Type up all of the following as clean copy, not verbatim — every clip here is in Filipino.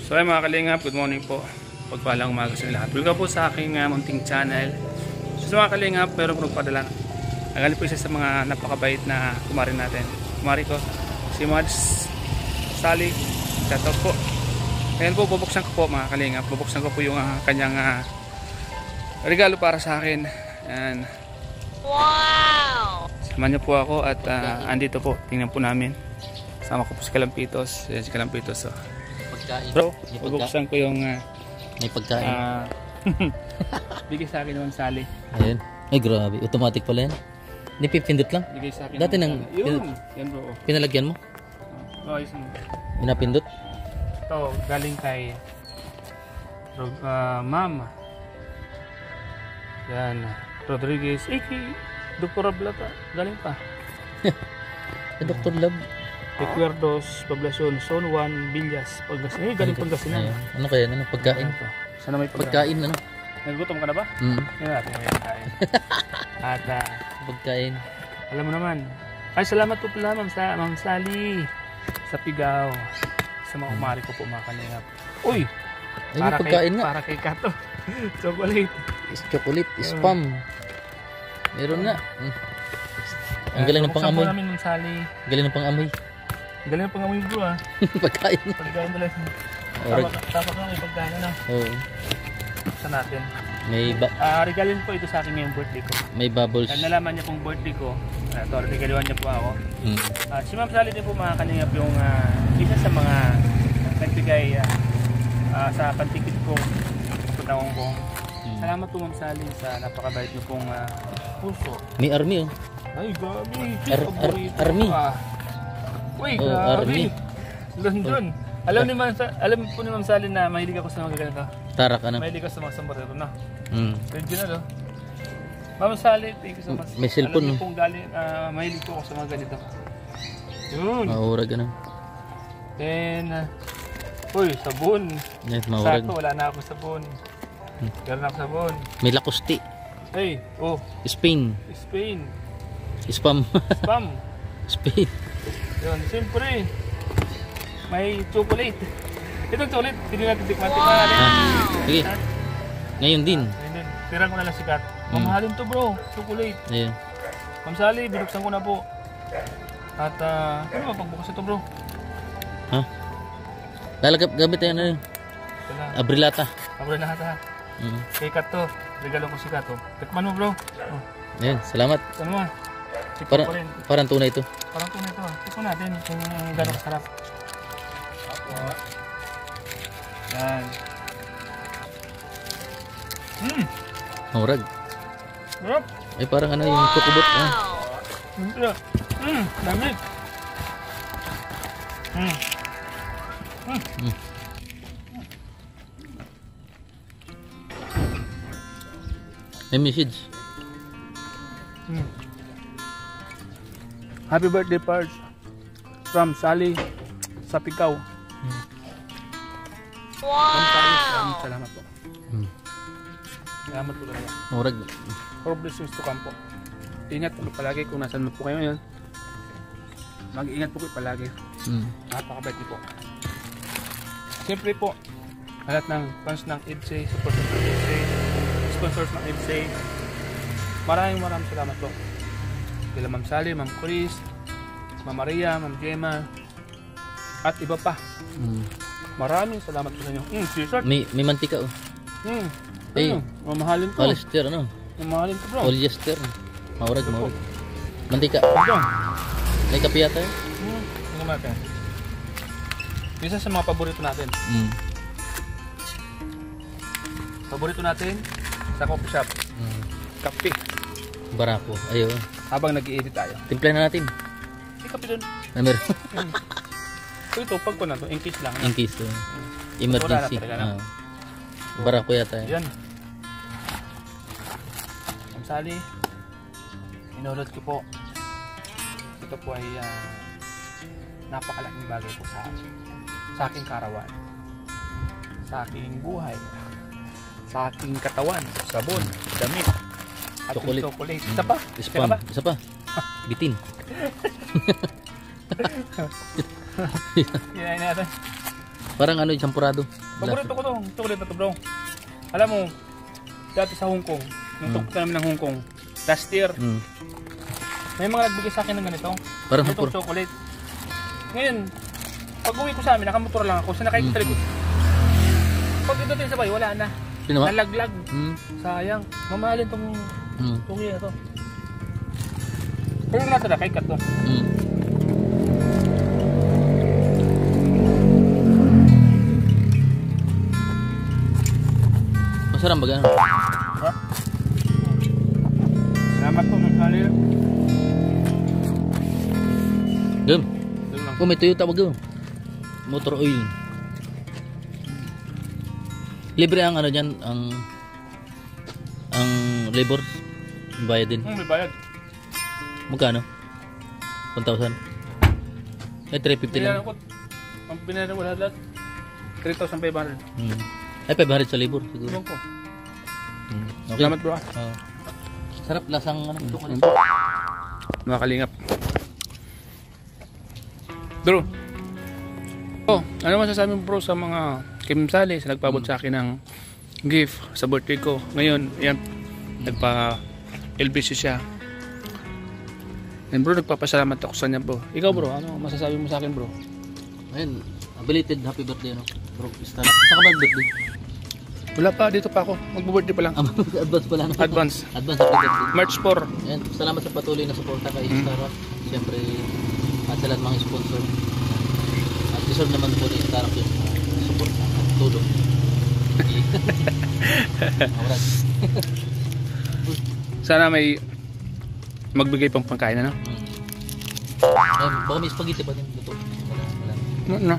So ay mga kalingap, good morning po. Pagpalang umaga sa lahat. Welcome po sa aking munting channel. So mga kalingap, meron po nagpadala. Nagali po isa sa mga napakabait na kumari natin. Kumari ko, si Mads Sally. Shoutout po. Ngayon po, bubuksan ko po mga kalingap. Bubuksan ko po yung kanyang regalo para sa akin. Ayan. Wow! Samahan niyo po ako at andito po. Tingnan po namin. Sama ko po si Kalampitos. Ayan si Kalampitos. So. Pagkain. Bro, bubuksan ko yung may pagkain. bigay sa akin naman Sally. Ayun. Ay grabe, automatic pala yan. Hindi pipindot lang. Bigay sa akin. Dati nang yan bro. pinalagyan mo? Ayos mo. Pinapindot? Ito, galing kay Ma'am. Yan. Rodriguez. Kay Dr. Ablata. Galing pa. Dr. Love. Recuerdos, Poblacion, Zone 1, Villas, Pangasinan. Galing Pangasinan. Ano kaya? Ano? Pagkain? Sana may Pagkain ano? Nagutom ka na ba? Yan natin may pagkain. At Pagkain. alam mo naman. Ay, salamat po pala Ma'am Sally sa Pigaw. Sa mga umari ko po mga kalingap. Uy! Ay, may pagkain nga. Para kay Kato. Chocolate. Chocolate, spam. Meron nga. Ang galing ng pang-amoy. Namin Ma'am Sally. Galing ng pang-amoy. Galing ng pang-amoy bro ha. Pagkain. Pagkain nila. Tapak lang may pagkain na. Oo. Sa natin. May regalin po ito sa akin ngayong birthday ko. may bubbles. Dahil nalaman niya pong birthday ko. Ito, regaluhan niya po ako. Si Ma'am Sally din po mga kalingap yung isa sa mga nagbigay sa pantikit ko papunta Hong Kong. Salamat po Ma'am Sally sa napakabait niyo pong puso. May army oh. Ay, gabi. Army. Uy, oh, grabe. Army. London. Alam po ni Ma'am Sally na mahilig ako sa mga ganito. Tarak ano? Mahilig ako sa mga sombrero na. Original oh. Ma'am Sally, thank you so much. May cellphone alam niyo pong galing, mahilig po ako sa mga ganito. Yun. Mahurag ano. Then, uy, sabon. Yes, mahurag. Sakto, wala na ako sabon. Meron ako sabon. May lakosti. Hey, oh. Spain. Spain. Spam. Spam. Spain. Yun, siyempre. May chocolate. Itong chocolate, hindi natin tikman. Sige. Ngayon din. Ayun, tirang ko na lang sikat. Mamahalin to bro, chocolate. Ayun. Ma'am Sally, binuksan ko na po. At ano ba pagbukas ito bro? Ha? Lalagap gamit yan ano? Ito na. Abrilata. Abra lahat ha. Kay Kat to. Regalo ko si Kat to. Tikman mo bro. Oh. Ayun, salamat. Ano mo? Tikman ko rin. Parang tunay ito. Parang tunay ito ha. Tikman natin kung gano'ng sarap. Apo. Yan. Mahurag. Sarap. Ay parang ano yung kukubot. Lamig. May message. Happy birthday Pards from Sally sa Pigaw. Wow! Salamat po. Salamat po talaga. Mahurag. For blessings to come po. Ingat po palagi kung nasan po kayo ngayon. Mag-ingat po kayo palagi. Napakabait niyo po. Siyempre po, lahat ng fans ng EDSA, supporters ng EDSA, sponsors ng EDSA, maraming salamat po. Kila Ma'am Sally, Ma'am Chris, Ma'am Maria, Ma'am Gemma, at iba pa. Maraming salamat po sa inyo. T-shirt. May mantika oh. Ayun, mamahalin to. Polyester ano? Mamahalin to bro. Polyester. Mahurag, mahurag. Mantika. Ito. May kape yata eh. Tingnan natin. Isa sa mga paborito natin. Paborito natin sa coffee shop. Kape. Barako. Ayun. Habang nag-i-edit tayo. Timpla na natin. May kape dun. Number. So ito, pag ko na to, in case lang. In case emergency. Wala na Barako yata eh. Yan. Ma'am Sally, inulot ko po. Ito po ay napakalaking bagay po sa aking karawan, sa aking buhay, sa aking katawan, sabon, damit, at chocolate. Isa pa? Spam. Isa pa. Bitin. Kinain natin. Parang ano yung champurado. Paborito ko to. Chocolate na to bro. Alam mo, dati sa Hong Kong, nung tukto namin ng Hong Kong, last year, may mga nagbigay sa akin ng ganito. Parang itong chocolate. Ngayon, pag uwi ko sa amin, nakamotor lang ako, sinakay ko sa likod. Pag ito din sabay, wala na. Nalaglag. Sayang. Mamahalin tong tugi na to. Pero natin na, kay cut to. Masarap ba gano'n? Ha? Salamat po, Mali. Gum. Oh, may Toyota ba gum? Motor oil. Libre ang ano dyan, ang labor. Bayad din. May bayad. Magkano? 1,000? Eh, 350 lang. Ang binayaran ko lahat. 3,500. Ay, 500 sa labor siguro. Ibang ko. Okay. Salamat bro. Sarap lasang ano. Mga kalingap. Bro. Oh, ano masasabi mo bro sa mga Kim Sally sa nagpaabot sa akin ng gift sa birthday ko. Ngayon, yan, nagpa-LBC siya. And bro, nagpapasalamat ako sa kanya bro. Ikaw bro, ano masasabi mo sa akin bro? Ayun, belated happy birthday no. Bro, saan ka ba birthday? Wala pa, dito pa ako. Magbo-birthday pa lang. Advance pa lang. Advance happy birthday. March 4. Ayan, salamat sa patuloy na suporta kay Starrock. Siyempre, at sa lahat mga sponsor. At deserve naman po ni Starrock yung suporta at tulong. Sana may magbigay pang pangkain ano? Baka may spaghetti pa din dito. No.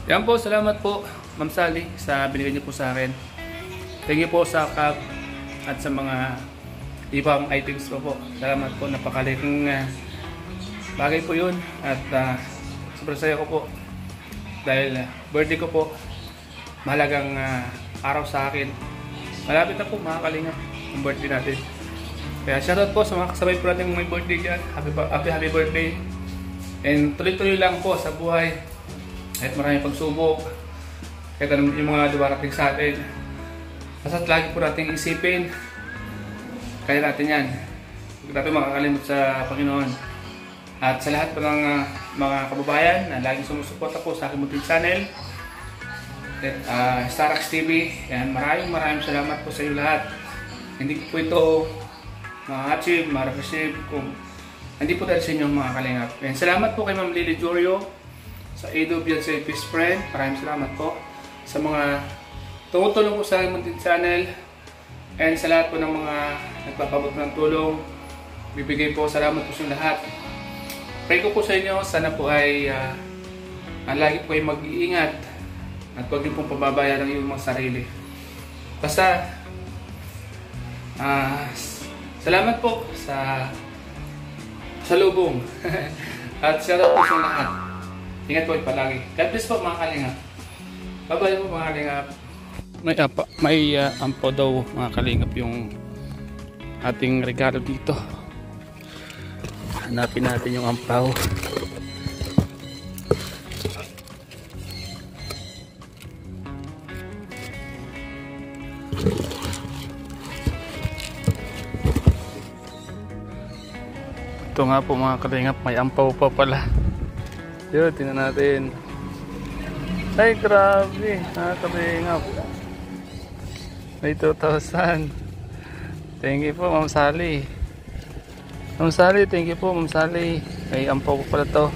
Yan po, salamat po Ma'am Sally sa binigay niyo po sa akin. Thank you po sa cup at sa mga ibang items po. Salamat po, napakalaking bagay po yun. At sobrang saya ko po dahil birthday ko po, mahalagang araw sa akin. Malapit na po mga kalingap ang birthday natin. Kaya shoutout po sa mga kasabay po natin may birthday dyan. Happy birthday. And tuloy-tuloy lang po sa buhay. Kahit maraming pagsubok, kahit anong yung mga dumarating sa atin. Basta't lagi po natin isipin, kaya natin yan. Huwag natin makakalimot sa Panginoon. At sa lahat po ng mga kababayan na laging sumusuporta po sa aking munting channel, Starrock TV, yan, maraming salamat po sa inyo lahat. Hindi ko po ito ma-achieve, ma-receive kung hindi po dahil sa inyo mga kalingap. And salamat po kay Ma'am Lily Jorio sa AWBNC Peace Friend. Maraming salamat po sa mga tumutulong po sa munting channel and sa lahat po ng mga nagpapabot ng tulong. Bibigay po salamat po sa lahat. Pray ko po sa inyo, sana po ay lagi po ay mag-iingat at huwag niyo pong pababayaan ang iyong mga sarili. Basta salamat po sa lubong at shoutout po sa lahat. Ingat po palagi. God bless po mga kalingap. Bye-bye po mga kalingap. May ampo daw mga kalingap yung ating regalo dito. Hanapin natin yung ampaw. Ito nga po mga kalingap, may ampaw pa pala. Yun, tingnan natin. Ay, grabe. Mga kalingap. May 2,000. Thank you po, Ma'am Sally. Ma'am Sally, thank you po, Ma'am Sally. May ampaw po pala to.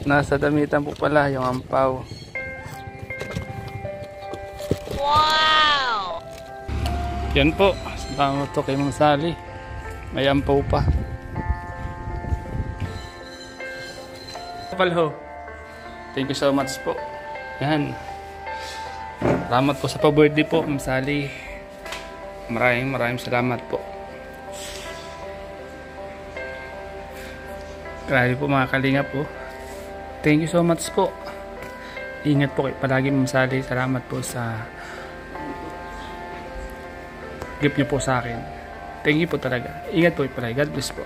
Nasa damitan po pala yung ampaw. Wow! Yan po. Salamat to kay Ma'am Sally. May ampaw pa. Palho. Thank you so much po. Yan. Salamat po sa pa-birthday po, Ma'am Sally. Maraming salamat po. Grabe po mga kalingap po. Thank you so much po. Ingat po kayo palagi, Ma'am Sally. Salamat po sa gift niyo po sa akin. Thank you po talaga. Ingat po palagi. God bless po.